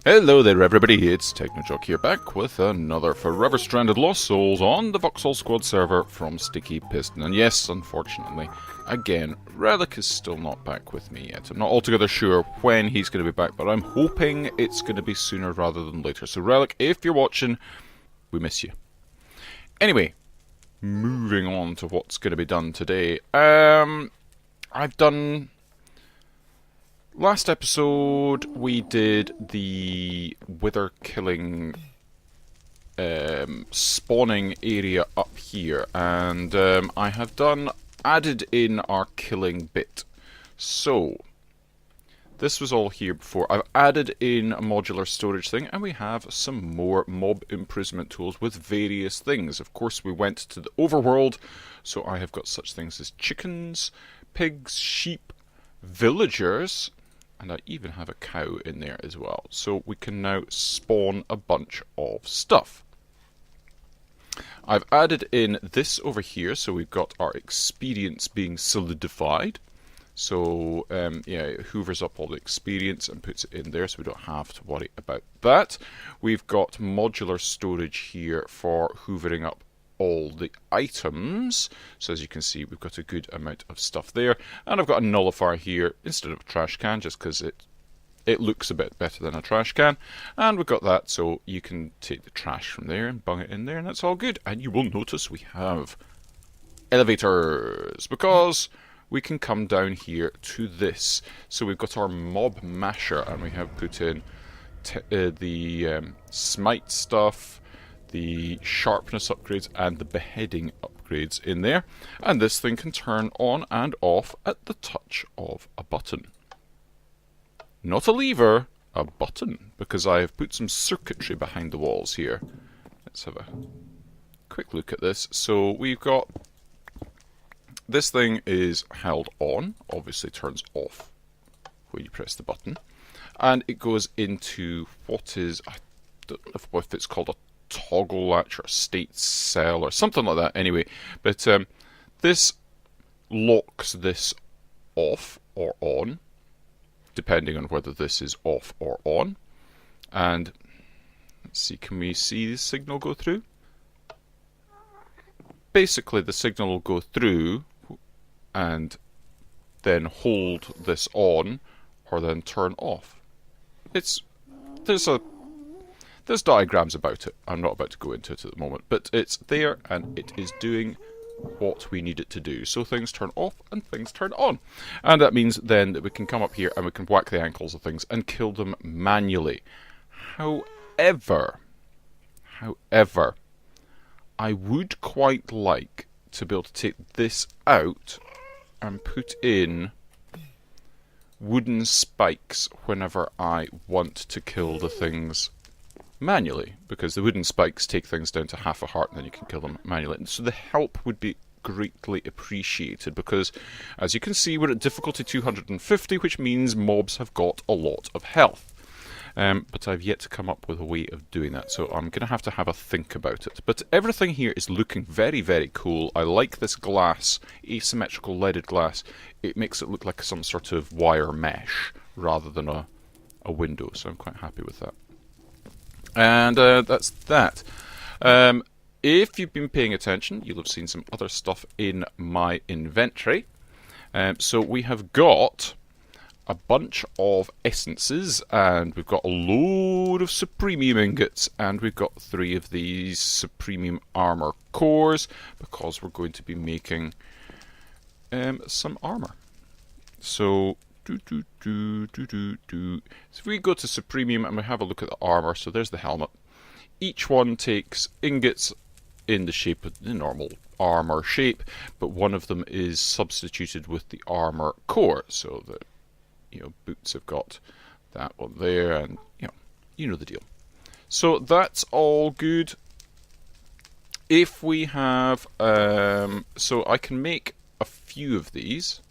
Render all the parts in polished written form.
Hello there everybody, it's T3chn0 here back with another Forever Stranded Lost Souls on the TehVoxelSquad server from StickyPiston. And yes, unfortunately, again, Reliik is still not back with me yet. I'm not altogether sure when he's going to be back, but I'm hoping it's going to be sooner rather than later. So Reliik, if you're watching, we miss you. Anyway, moving on to what's going to be done today. I've done... Last episode, we did the wither killing spawning area up here, and I have added in our killing bit. So, this was all here before. I've added in a modular storage thing, and we have some more mob imprisonment tools with various things. Of course, we went to the overworld, so I have got such things as chickens, pigs, sheep, villagers, and I even have a cow in there as well. So we can now spawn a bunch of stuff. I've added in this over here, so we've got our experience being solidified. So yeah, it hoovers up all the experience and puts it in there, so we don't have to worry about that. We've got modular storage here for hoovering up all the items. So as you can see, we've got a good amount of stuff there. And I've got a nullifier here instead of a trash can, just because it looks a bit better than a trash can. And we've got that, so you can take the trash from there and bung it in there, and that's all good. And you will notice we have elevators, because we can come down here to this. So we've got our mob masher, and we have put in the smite stuff, the sharpness upgrades, and the beheading upgrades in there. And this thing can turn on and off at the touch of a button. Not a lever, a button, because I have put some circuitry behind the walls here. Let's have a quick look at this. So we've got... this thing is held on, obviously turns off when you press the button. And it goes into what is... I don't know if it's called a toggle latch or a state cell or something like that anyway, but this locks this off or on depending on whether this is off or on. And let's see, can we see the signal go through? Basically the signal will go through and then hold this on or then turn off. There's diagrams about it. I'm not about to go into it at the moment, but it's there and it is doing what we need it to do. So things turn off and things turn on. And that means then that we can come up here and we can whack the ankles of things and kill them manually. However, I would quite like to be able to take this out and put in wooden spikes whenever I want to kill the things manually, because the wooden spikes take things down to half a heart and then you can kill them manually. And so the help would be greatly appreciated, because as you can see we're at difficulty 250, which means mobs have got a lot of health. But I've yet to come up with a way of doing that, so I'm going to have a think about it. But everything here is looking very, very cool. I like this glass, asymmetrical leaded glass. It makes it look like some sort of wire mesh rather than a window, so I'm quite happy with that. And that's that. If you've been paying attention, you'll have seen some other stuff in my inventory. So we have got a bunch of essences, and we've got a load of supremium ingots, and we've got 3 of these supremium armour cores, because we're going to be making some armour. So... So if we go to Supremium and we have a look at the armour, so there's the helmet. Each one takes ingots in the shape of the normal armour shape, but one of them is substituted with the armour core, so that, you know, boots have got that one there, and you know the deal. So that's all good. If we have, so I can make a few of these.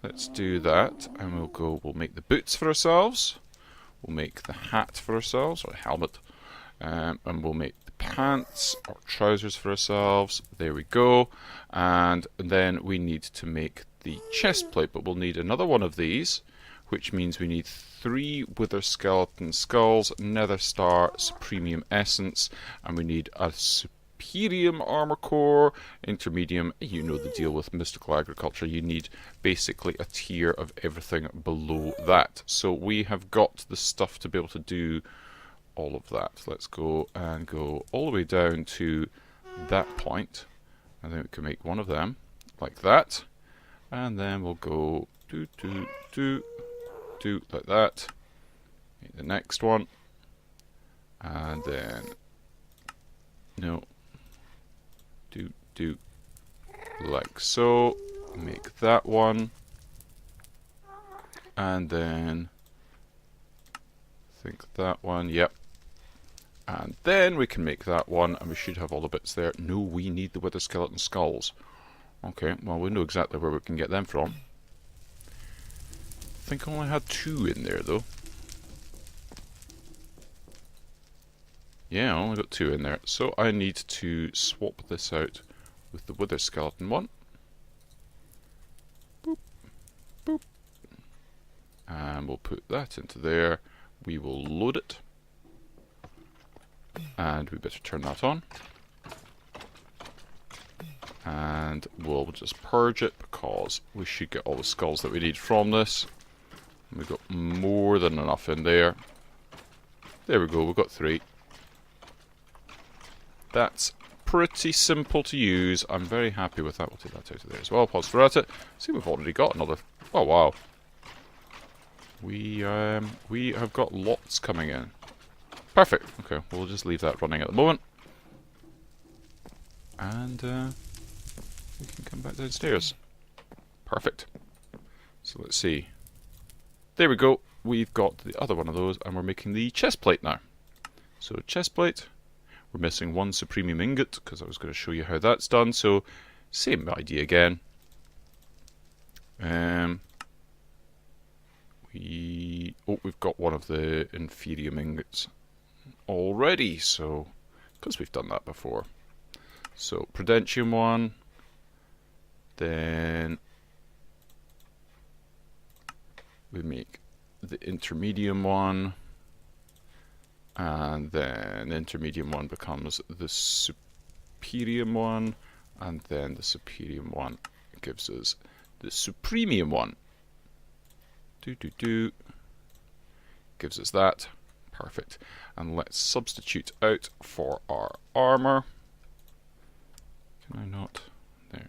Let's do that, and we'll make the boots for ourselves, we'll make the hat for ourselves, or helmet, and we'll make the pants or trousers for ourselves. There we go. And then we need to make the chest plate, but we'll need another one of these, which means we need 3 wither skeleton skulls, nether star, supremium essence, and we need a superium armor core, intermedium, you know the deal with mystical agriculture, you need basically a tier of everything below that. So we have got the stuff to be able to do all of that. Let's go and go all the way down to that point, and then we can make one of them like that, and then we'll go do like that, make the next one, and then no, do like so, make that one, and then I think that one, yep. And then we can make that one, and we should have all the bits there. No, we need the wither skeleton skulls. Okay, well, we know exactly where we can get them from. I think I only had 2 in there, though. Yeah, I only got 2 in there. So I need to swap this out with the wither skeleton one. Boop, boop. And we'll put that into there. We will load it. And we better turn that on. And we'll just purge it because we should get all the skulls that we need from this. We've got more than enough in there. There we go, we've got 3. That's pretty simple to use. I'm very happy with that. We'll take that out of there as well. Pause for at it. See, we've already got another. Oh wow. We have got lots coming in. Perfect. Okay, we'll just leave that running at the moment. And we can come back downstairs. Perfect. So let's see. There we go. We've got the other one of those, and we're making the chest plate now. So chest plate. We're missing 1 supremium ingot, because I was going to show you how that's done. So same idea again. We've got one of the inferium ingots already, so because we've done that before. So prudentium one, then we make the intermedium one, and then the intermedium one becomes the superium one, and then the superium one gives us the supremium one. Gives us that. Perfect. And let's substitute out for our armour. Can I not? There.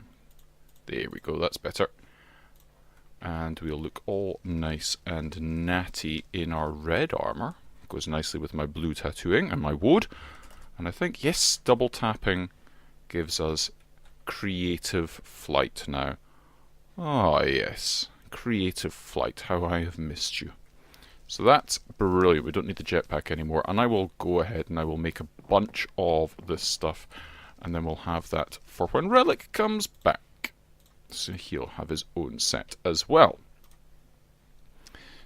There we go, that's better. And we'll look all nice and natty in our red armour. Goes nicely with my blue tattooing and my wood. And I think, yes, double tapping gives us creative flight now. Ah, yes. Creative flight, how I have missed you. So that's brilliant. We don't need the jetpack anymore, and I will go ahead and I will make a bunch of this stuff, and then we'll have that for when Reliik comes back. So he'll have his own set as well.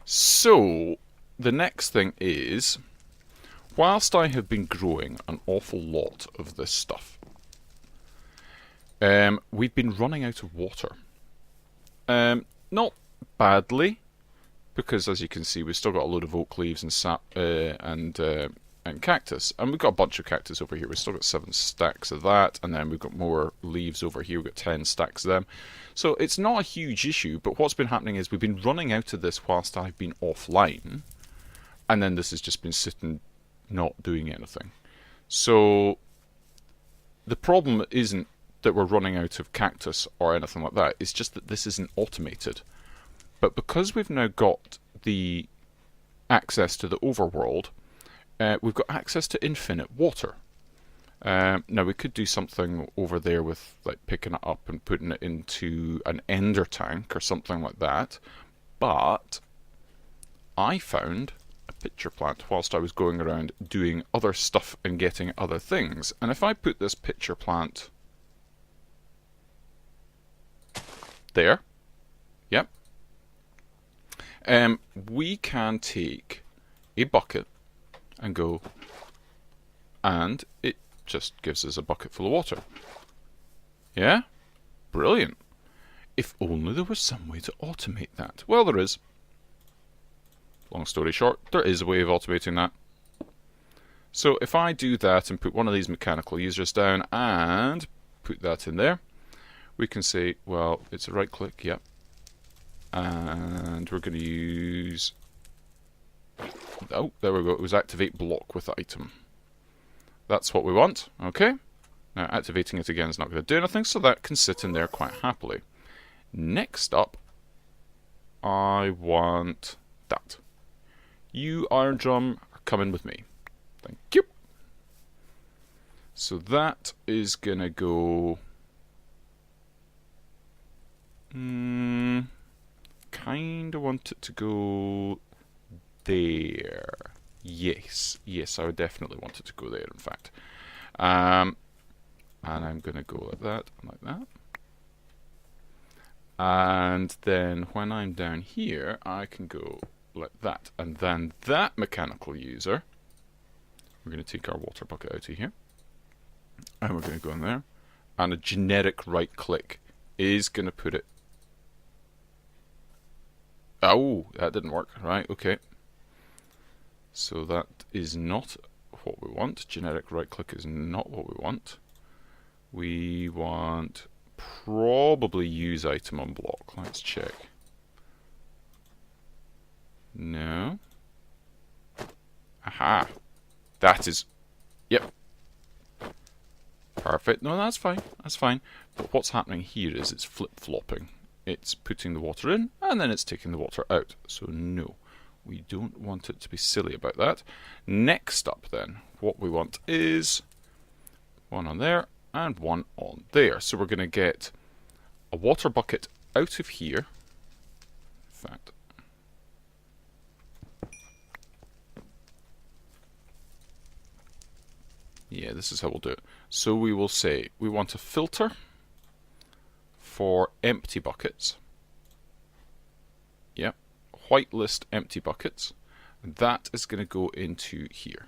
So the next thing is, whilst I have been growing an awful lot of this stuff, we've been running out of water. Not badly, because as you can see, we've still got a load of oak leaves and sap and cactus, and we've got a bunch of cactus over here. We've still got 7 stacks of that, and then we've got more leaves over here. We've got 10 stacks of them, so it's not a huge issue. But what's been happening is we've been running out of this whilst I've been offline, and then this has just been sitting, not doing anything. So the problem isn't that we're running out of cactus or anything like that. It's just that this isn't automated. But because we've now got the access to the overworld, we've got access to infinite water. Now we could do something over there with like picking it up and putting it into an ender tank or something like that. But I found a pitcher plant whilst I was going around doing other stuff and getting other things. And if I put this pitcher plant there, yep. We can take a bucket and go, and it just gives us a bucket full of water. Yeah? Brilliant. If only there was some way to automate that. Well, there is. long story short, there is a way of automating that. So if I do that and put one of these mechanical users down and put that in there, we can say, well, it's a right click, yep. And we're going to use... Oh, there we go. It was activate block with item. That's what we want. Okay. Now activating it again is not going to do anything, so that can sit in there quite happily. Next up, I want that. You, Iron Drum, are coming with me. Thank you. So that is going to go... kind of want it to go there. Yes, I would definitely want it to go there, in fact. And I'm going to go like that and like that. And then when I'm down here, I can go like that. And then that mechanical user, we're going to take our water bucket out of here. And we're going to go in there. And a generic right click is going to put it... Oh, that didn't work. Right, okay. So that is not what we want. Generic right click is not what we want. We want probably use item on block. Let's check. No. Aha. That is... Yep. Perfect. No, that's fine. That's fine. But what's happening here is it's flip-flopping. It's putting the water in, and then it's taking the water out. So no, we don't want it to be silly about that. Next up then, what we want is one on there and one on there. So we're going to get a water bucket out of here. In fact, yeah, this is how we'll do it. So we will say we want a filter for empty buckets. Yep, whitelist empty buckets. And that is going to go into here.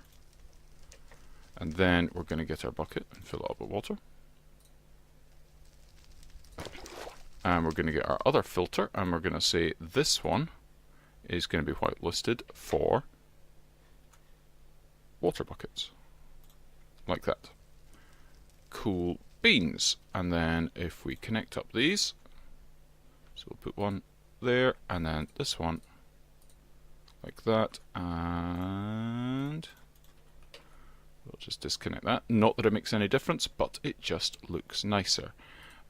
And then we're going to get our bucket and fill it up with water. And we're going to get our other filter, and we're going to say this one is going to be whitelisted for water buckets. Like that. Cool beans. And then if we connect up these, so we'll put one there, and then this one like that, and we'll just disconnect that. Not that it makes any difference, but it just looks nicer.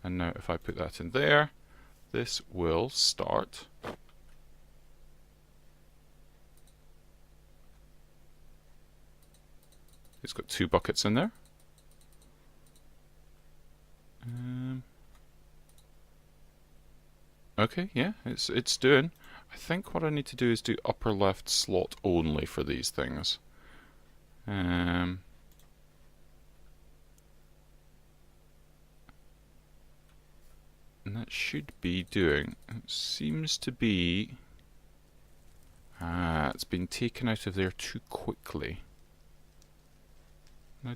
And now if I put that in there, this will start it's got two buckets in there. Okay, yeah, it's doing. I think what I need to do is do upper left slot only for these things. And that should be doing. It seems to be... Ah, it's been taken out of there too quickly. Now,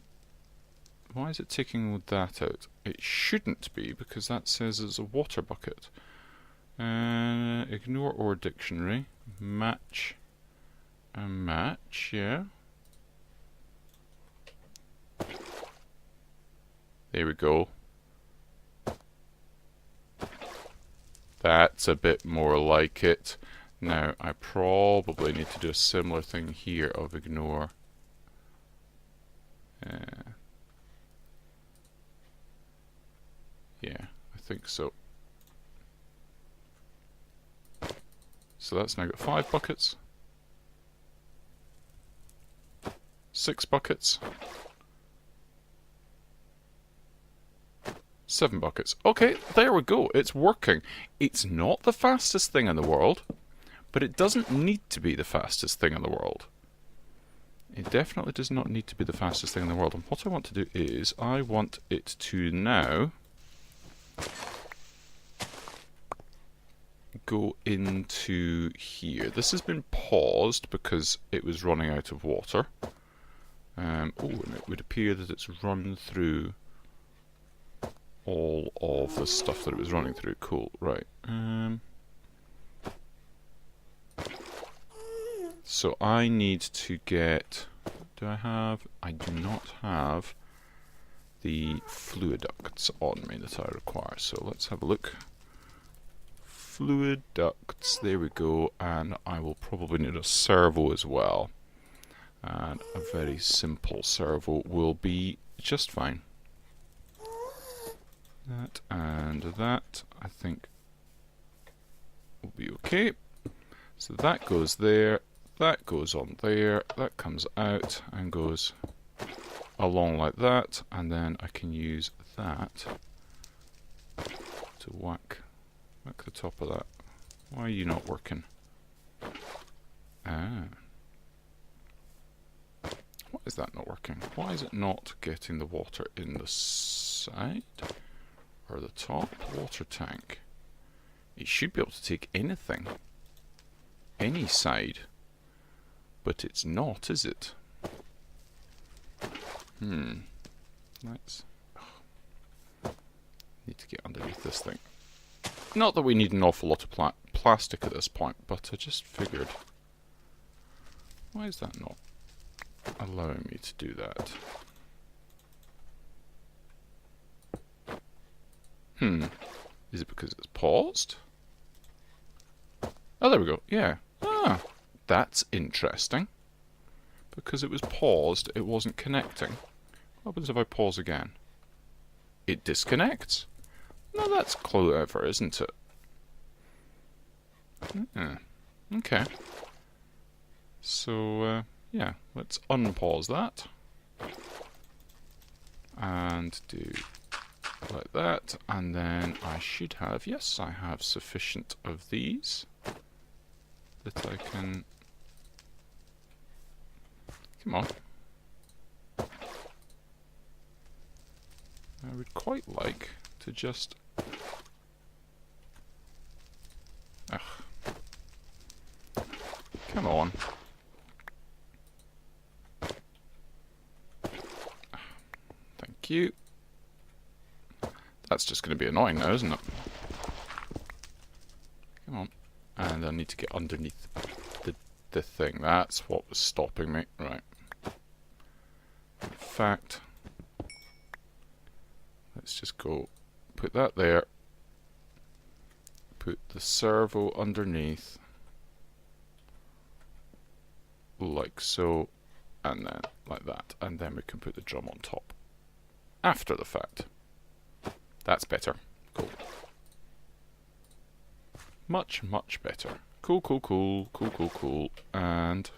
why is it taking that out? It shouldn't be, because that says it's a water bucket. Ignore or dictionary. Match. A match, yeah. There we go. That's a bit more like it. Now, I probably need to do a similar thing here of ignore. Yeah, I think so. So that's now got 5 buckets. 6 buckets. 7 buckets. Okay, there we go. It's working. It's not the fastest thing in the world, but it doesn't need to be the fastest thing in the world. It definitely does not need to be the fastest thing in the world. And what I want to do is, I want it to now go into here. This has been paused because it was running out of water. And it would appear that it's run through all of the stuff that it was running through. Cool, right. So I need to get... Do I have... I do not have the fluid ducts on me that I require. So let's have a look. Fluid ducts, there we go. And I will probably need a servo as well. And a very simple servo will be just fine. That and that, I think, will be okay. So that goes there, that goes on there, that comes out and goes along like that, and then I can use that to whack the top of that. Why are you not working? Ah. Why is that not working? Why is it not getting the water in the side? Or the top water tank? It should be able to take anything. Any side. But it's not, is it? Let's... Need to get underneath this thing. Not that we need an awful lot of plastic at this point, but I just figured... Why is that not allowing me to do that? Is it because it's paused? Oh, there we go. Yeah. Ah, that's interesting. Because it was paused, it wasn't connecting. What happens if I pause again? It disconnects. No, that's clever, isn't it? Okay. So, yeah, let's unpause that. And do... like that, and then I should have, yes, I have sufficient of these that I can, come on. I would quite like to just, come on. Thank you. That's just going to be annoying now, isn't it? Come on. And I need to get underneath the thing. That's what was stopping me. Right. In fact, let's just go put that there. Put the servo underneath. Like so. And then like that. And then we can put the drum on top. After the fact. That's better. Cool. Much, much better. Cool, cool, cool, cool, cool, cool. And...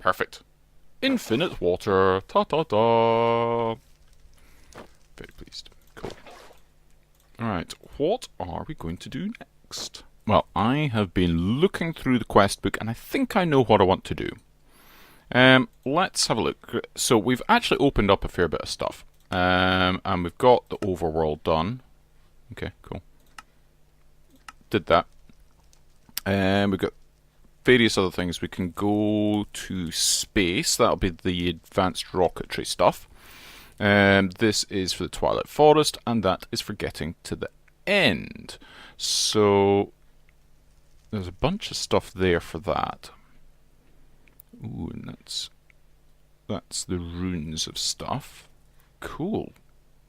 perfect. Infinite water. Ta-ta-ta. Very pleased. Cool. Alright, what are we going to do next? Well, I have been looking through the quest book, and I think I know what I want to do. Let's have a look. So, we've actually opened up a fair bit of stuff. And we've got the overworld done. Okay, cool. Did that. We've got various other things. We can go to space. That'll be the advanced rocketry stuff. This is for the Twilight Forest, and that is for getting to the end. So, there's a bunch of stuff there for that. Ooh, and that's the runes of stuff. Cool.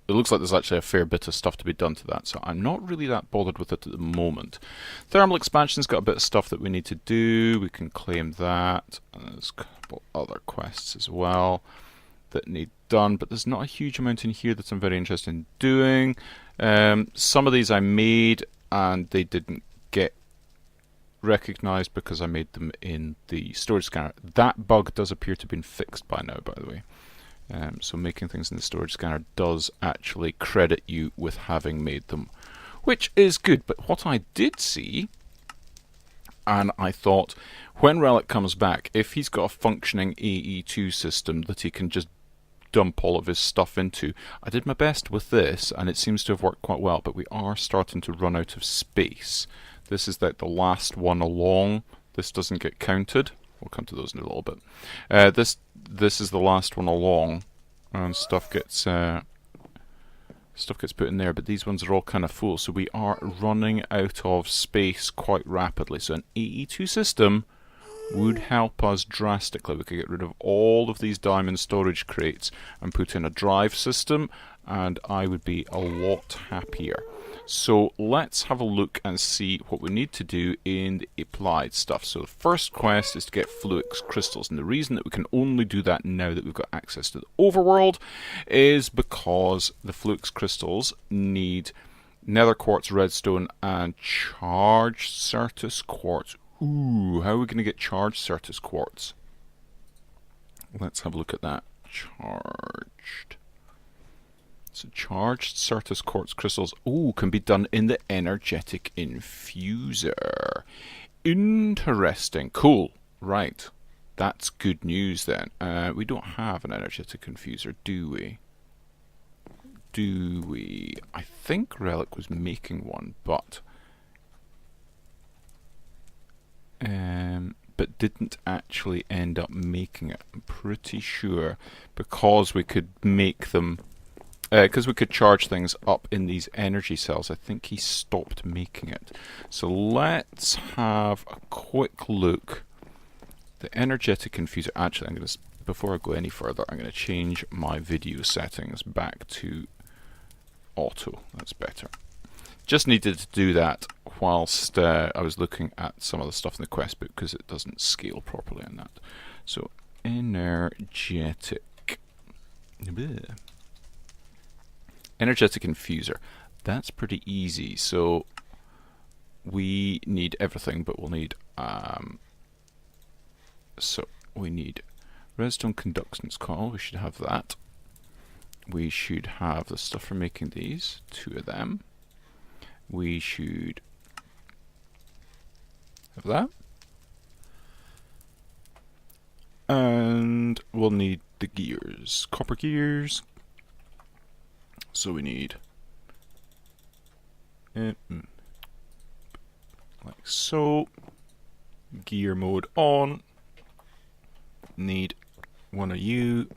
It looks like there's actually a fair bit of stuff to be done to that, so I'm not really that bothered with it at the moment. Thermal expansion's got a bit of stuff that we need to do. We can claim that. And there's a couple other quests as well that need done, but there's not a huge amount in here that I'm very interested in doing. Some of these I made and they didn't get recognized because I made them in the storage scanner. That bug does appear to have been fixed by now, by the way. So making things in the storage scanner does actually credit you with having made them, which is good. But what I did see, and I thought, when Reliik comes back, if he's got a functioning AE2 system that he can just dump all of his stuff into, I did my best with this, and it seems to have worked quite well, but we are starting to run out of space. This is like the last one along. This doesn't get counted. We'll come to those in a little bit. This is the last one along, and stuff gets stuff gets put in there, but these ones are all kind of full, so we are running out of space quite rapidly. So an AE2 system would help us drastically. We could get rid of all of these diamond storage crates and put in a drive system, and I would be a lot happier. So let's have a look and see what we need to do in the applied stuff. So the first quest is to get Fluix crystals, and the reason that we can only do that now that we've got access to the overworld is because the Fluix crystals need nether quartz, redstone, and charged Certus quartz. Ooh, how are we going to get charged Certus quartz? Let's have a look at that. Charged. So charged Certus quartz crystals, ooh, can be done in the energetic infuser. Interesting. Cool. Right. That's good news then. We don't have an energetic infuser, do we? Do we? I think Reliik was making one, but didn't actually end up making it. I'm pretty sure because we could make them, because we could charge things up in these energy cells. I think he stopped making it. So let's have a quick look. The energetic infuser. Actually, I'm going to, before I go any further, I'm going to change my video settings back to auto. That's better. Just needed to do that whilst I was looking at some of the stuff in the quest book because it doesn't scale properly on that. So energetic. Bleh. Energetic infuser. That's pretty easy. So we need everything, but we'll need so we need redstone conductance coil. We should have that. We should have the stuff for making these, 2 of them. We should have that. And we'll need the gears, copper gears. So we need like so. Gear mode on. Need one of you.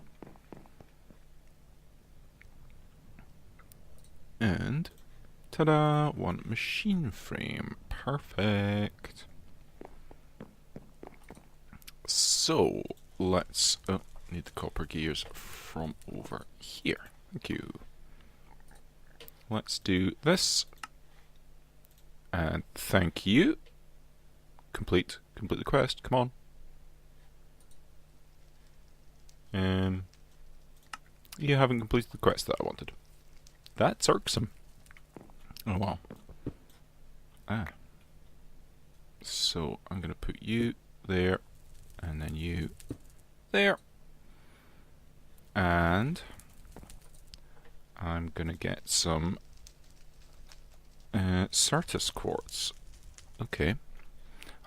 And ta-da! One machine frame. Perfect. So let's need the copper gears from over here. Thank you. Let's do this. And thank you. Complete the quest. Come on. You haven't completed the quest that I wanted. That's irksome. Oh wow. So I'm going to put you there, and then you there. And I'm going to get some Certus quartz. Okay.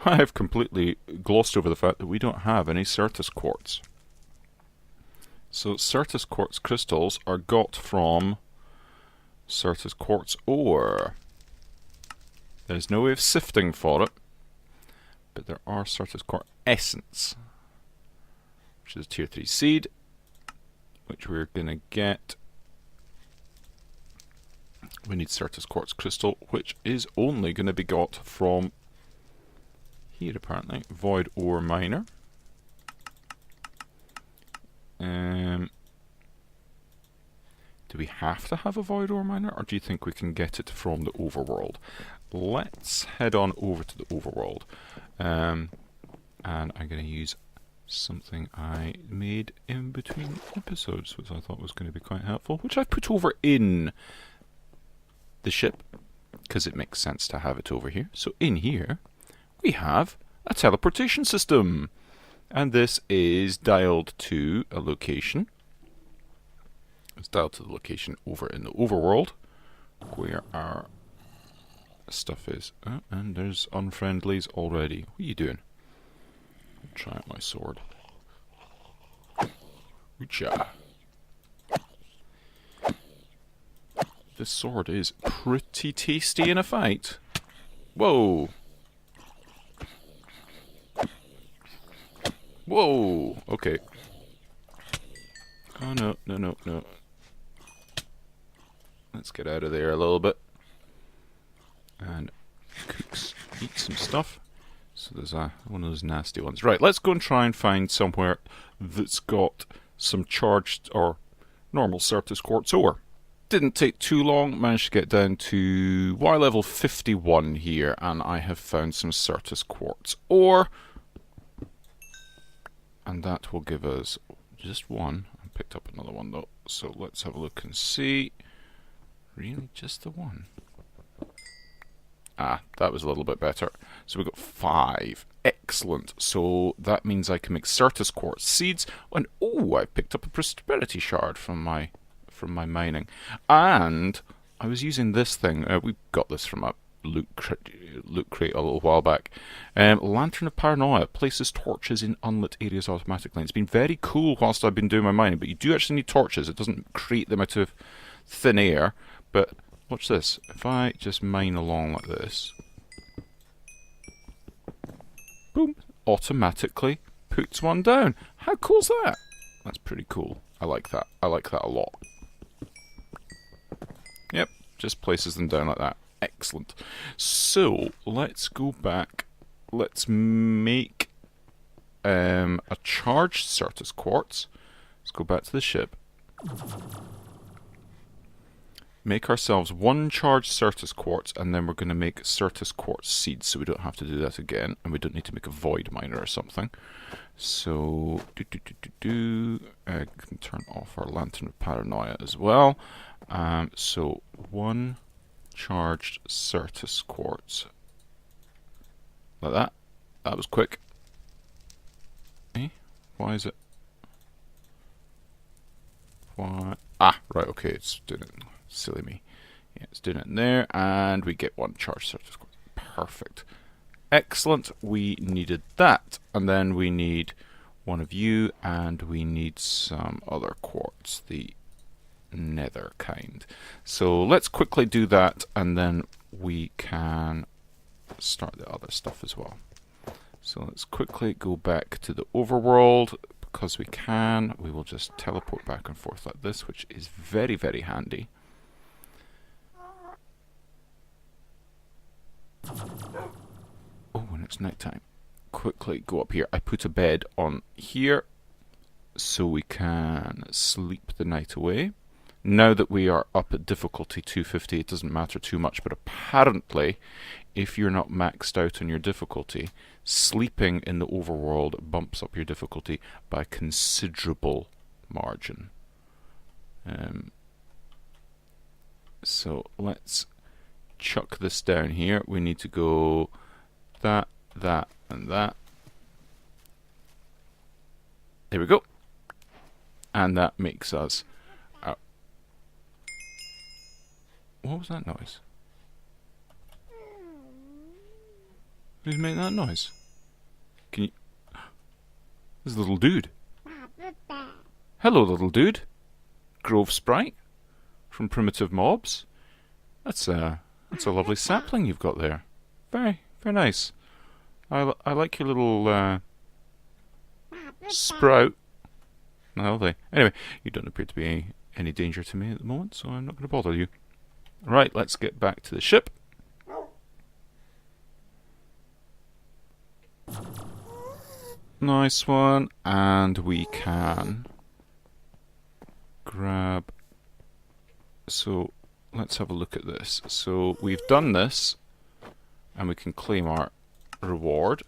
I've completely glossed over the fact that we don't have any Certus quartz. So Certus quartz crystals are got from Certus quartz ore. There's no way of sifting for it, but there are Certus quartz essence, which is a tier 3 seed, which we're going to get. We need Certus quartz crystal, which is only going to be got from here apparently, void ore miner. Do we have to have a void ore miner, or do you think we can get it from the overworld? Let's head on over to the overworld. And I'm going to use something I made in between episodes, which I thought was going to be quite helpful, which I put over in the ship, because it makes sense to have it over here. So in here, we have a teleportation system. And this is dialed to a location. It's dialed to the location over in the overworld, where our stuff is. Oh, and there's unfriendlies already. What are you doing? I'll try out my sword. Oocha. This sword is pretty tasty in a fight. Whoa. Whoa. Okay. Oh no, no, no, no. Let's get out of there a little bit. And eat some stuff. So there's one of those nasty ones. Right, let's go and try and find somewhere that's got some charged or normal Certus quartz ore. Didn't take too long, managed to get down to Y level 51 here, and I have found some Certus quartz ore. And that will give us just one. I picked up another one though, so let's have a look and see. Really, just the one? Ah, that was a little bit better. So we've got 5. Excellent. So that means I can make Certus quartz seeds. And oh, I picked up a prosperity shard from my mining. And I was using this thing. We got this from a loot crate a little while back. Lantern of Paranoia places torches in unlit areas automatically. It's been very cool whilst I've been doing my mining, but you do actually need torches. It doesn't create them out of thin air. But watch this. If I just mine along like this, boom, automatically puts one down. How cool's that? That's pretty cool. I like that. I like that a lot. Yep, just places them down like that. Excellent. So, let's go back. Let's make a charged Certus quartz. Let's go back to the ship. Make ourselves 1 charged Certus quartz, and then we're going to make Certus quartz seeds, so we don't have to do that again, and we don't need to make a void miner or something. So, I can turn off our Lantern of Paranoia as well. So, 1 charged Certus quartz. Like that. That was quick. Eh? Why is it? Why? Ah, right, okay, it's doing it. Silly me. Yeah, it's doing it in there, and we get 1 charged Certus quartz. Perfect. Excellent. We needed that, and then we need one of you, and we need some other quartz, the nether kind. So let's quickly do that, and then we can start the other stuff as well. So let's quickly go back to the overworld. Because we can, we will just teleport back and forth like this, which is very, very handy. Oh, when it's nighttime. Quickly go up here. I put a bed on here so we can sleep the night away. Now that we are up at difficulty 250, it doesn't matter too much, but apparently, if you're not maxed out on your difficulty, sleeping in the overworld bumps up your difficulty by considerable margin. So let's chuck this down here. We need to go that, that, and that. There we go. And that makes us... what was that noise? Who's making that noise? Can you... There's a little dude. Hello, little dude. Grove Sprite from Primitive Mobs. That's a lovely sapling you've got there. Very, very nice. I like your little sprout. Lovely. Anyway, you don't appear to be any danger to me at the moment, so I'm not going to bother you. Right, let's get back to the ship. Nice one. And we can grab... So, let's have a look at this. So, we've done this, and we can claim our reward.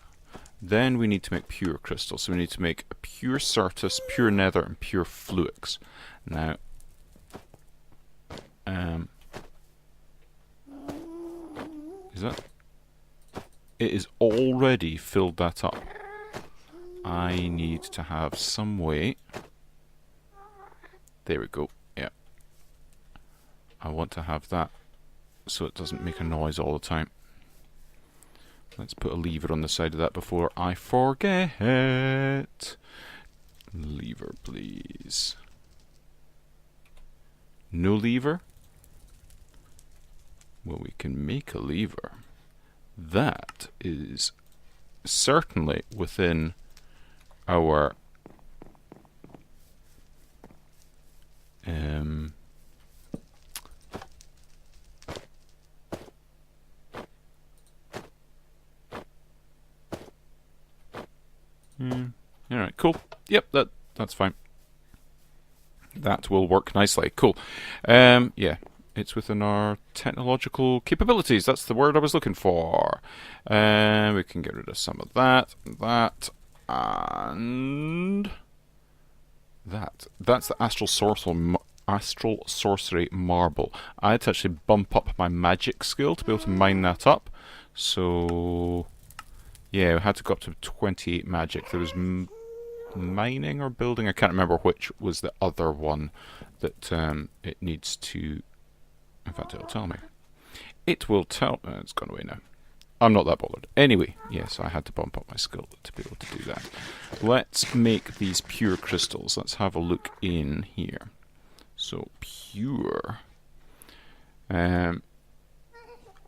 Then we need to make pure crystals. So we need to make a pure Certus, pure nether, and pure fluix. Now, is that? It is already filled that up. I need to have some way. There we go. Yeah. I want to have that so it doesn't make a noise all the time. Let's put a lever on the side of that before I forget. Lever, please. No lever? Well, we can make a lever. That is certainly within our Alright, cool. Yep, that's fine. That will work nicely. Cool. Yeah, it's within our technological capabilities. That's the word I was looking for. We can get rid of some of that, and that. That's the astral sorcery marble. I had to actually bump up my magic skill to be able to mine that up. So yeah, we had to go up to 28 magic. There was mining or building, I can't remember which was the other one that it needs to. In fact, it'll tell me. It will tell. It's gone away now. I'm not that bothered. Anyway, yes, I had to bump up my skill to be able to do that. Let's make these pure crystals. Let's have a look in here. So pure.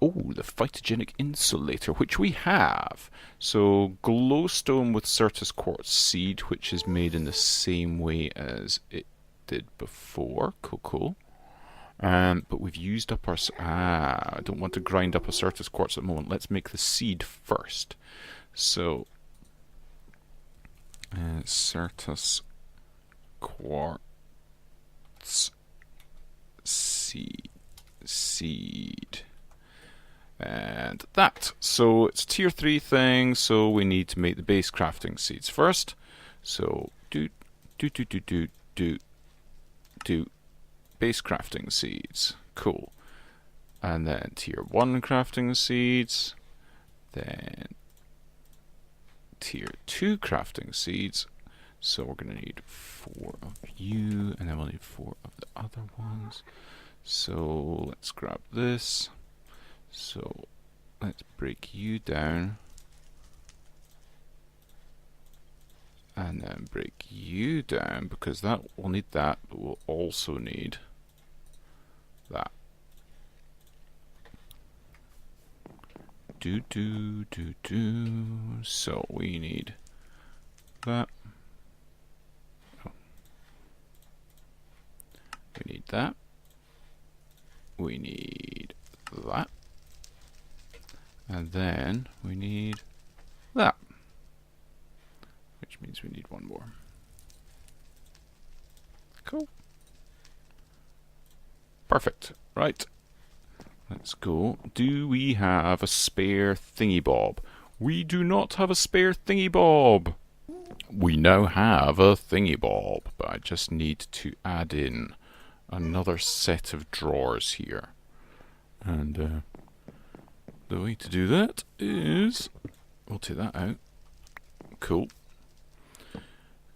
Oh, the phytogenic insulator, which we have. So glowstone with Certus quartz seed, which is made in the same way as it did before. Cool. But we've used up our... I don't want to grind up a Certus quartz at the moment. Let's make the seed first. So Certus quartz seed. And that. So it's tier 3 thing, so we need to make the base crafting seeds first. So do base crafting seeds. Cool. And then tier 1 crafting seeds. Then tier 2 crafting seeds. So we're going to need 4 of you, and then we'll need 4 of the other ones. So let's grab this. So let's break you down, and then break you down, because that we'll need that, but we'll also need that. So we need that. Oh. We need that. We need that. And then we need that, which means we need one more. Cool. Perfect. Right. Let's go. Do we have a spare thingy bob? We do not have a spare thingy bob. We now have a thingy bob, but I just need to add in another set of drawers here. And the way to do that is, we'll take that out. Cool.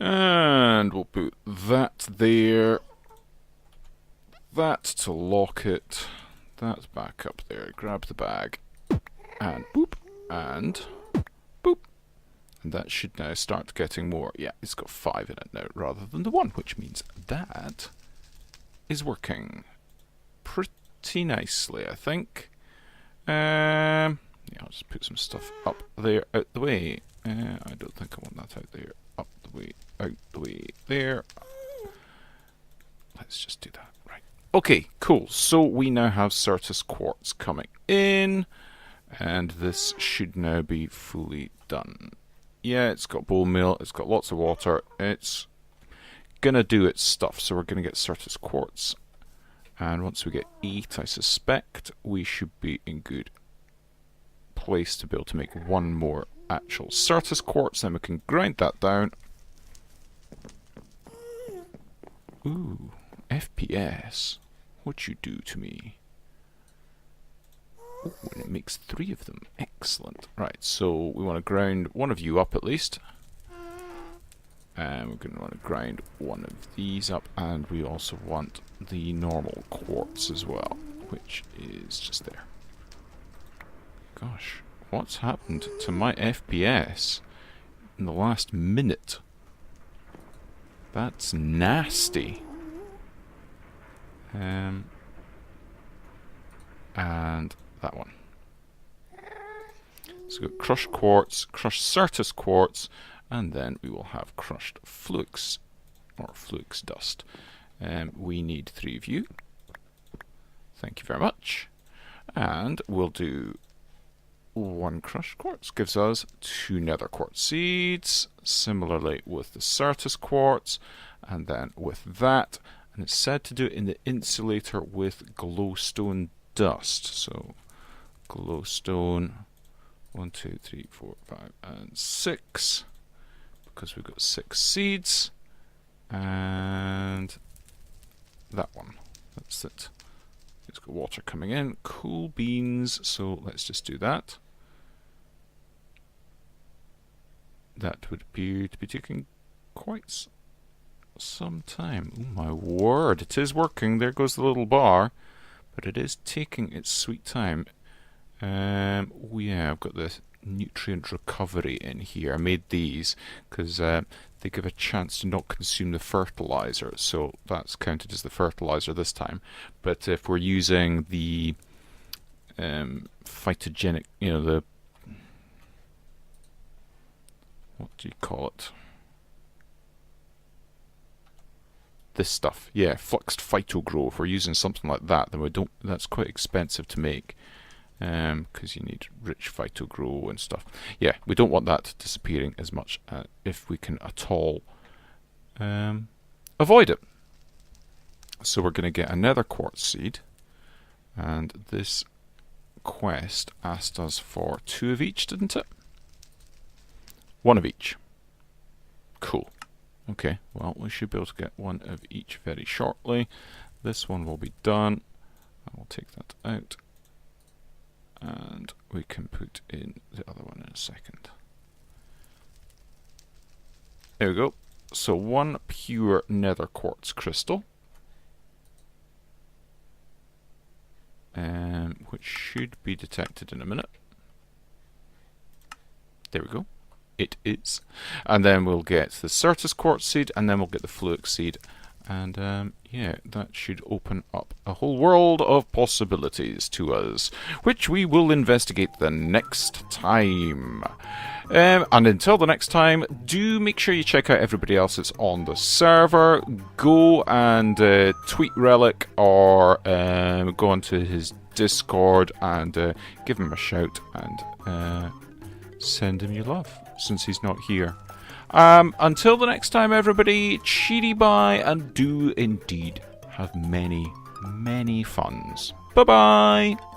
And we'll put that there. That to lock it. That's back up there. Grab the bag. And boop. And boop. And that should now start getting more. Yeah, it's got 5 in it now rather than the 1, which means that is working pretty nicely, I think. Yeah, I'll just put some stuff up there, out the way. I don't think I want that out there. Up the way, out the way, there. Let's just do that. Right. Okay, cool. So we now have Certus quartz coming in, and this should now be fully done. Yeah, it's got bone meal, it's got lots of water, it's gonna do its stuff, so we're gonna get Certus quartz. And once we get 8, I suspect, we should be in good place to be able to make one more actual Certus quartz. Then we can grind that down. Ooh, FPS. What'd you do to me? Ooh, and it makes 3 of them. Excellent. Right, so we want to grind one of you up at least. And we're going to want to grind one of these up, and we also want the normal quartz as well, which is just there. Gosh, what's happened to my FPS in the last minute? That's nasty. And that one. So we've got crushed quartz, crushed Certus quartz, and then we will have crushed flux, or flux dust. We need 3 of you. Thank you very much. And we'll do 1 crushed quartz gives us 2 nether quartz seeds. Similarly with the Certus quartz, and then with that. And it's said to do it in the insulator with glowstone dust. So glowstone 1, 2, 3, 4, 5, and 6. Because we've got 6 seeds. And that one. That's it. It's got water coming in. Cool beans. So let's just do that. That would appear to be taking quite some time. Oh my word, it is working. There goes the little bar. But it is taking its sweet time. Yeah, I've got the nutrient recovery in here. I made these because they give a chance to not consume the fertilizer. So that's counted as the fertilizer this time. But if we're using the phytogenic, you know, the... what do you call it? This stuff, yeah, fluxed phytogrow. If we're using something like that, then we don't. That's quite expensive to make, because you need rich phytogrow and stuff. Yeah, we don't want that disappearing as much if we can at all avoid it. So we're going to get another quartz seed, and this quest asked us for 2 of each, didn't it? 1 of each. Cool. Okay, well, we should be able to get 1 of each very shortly. This one will be done. I will take that out. And we can put in the other one in a second. There we go. So 1 pure nether quartz crystal. Which should be detected in a minute. There we go. It is. And then we'll get the Certus quartz seed, and then we'll get the Fluix seed. And yeah, that should open up a whole world of possibilities to us, which we will investigate the next time. And until the next time, do make sure you check out everybody else that's on the server. Go and tweet Reliik, or go onto his Discord and give him a shout and send him your love, since he's not here. Until the next time, everybody, cheery bye, and do indeed have many, many funs. Bye-bye!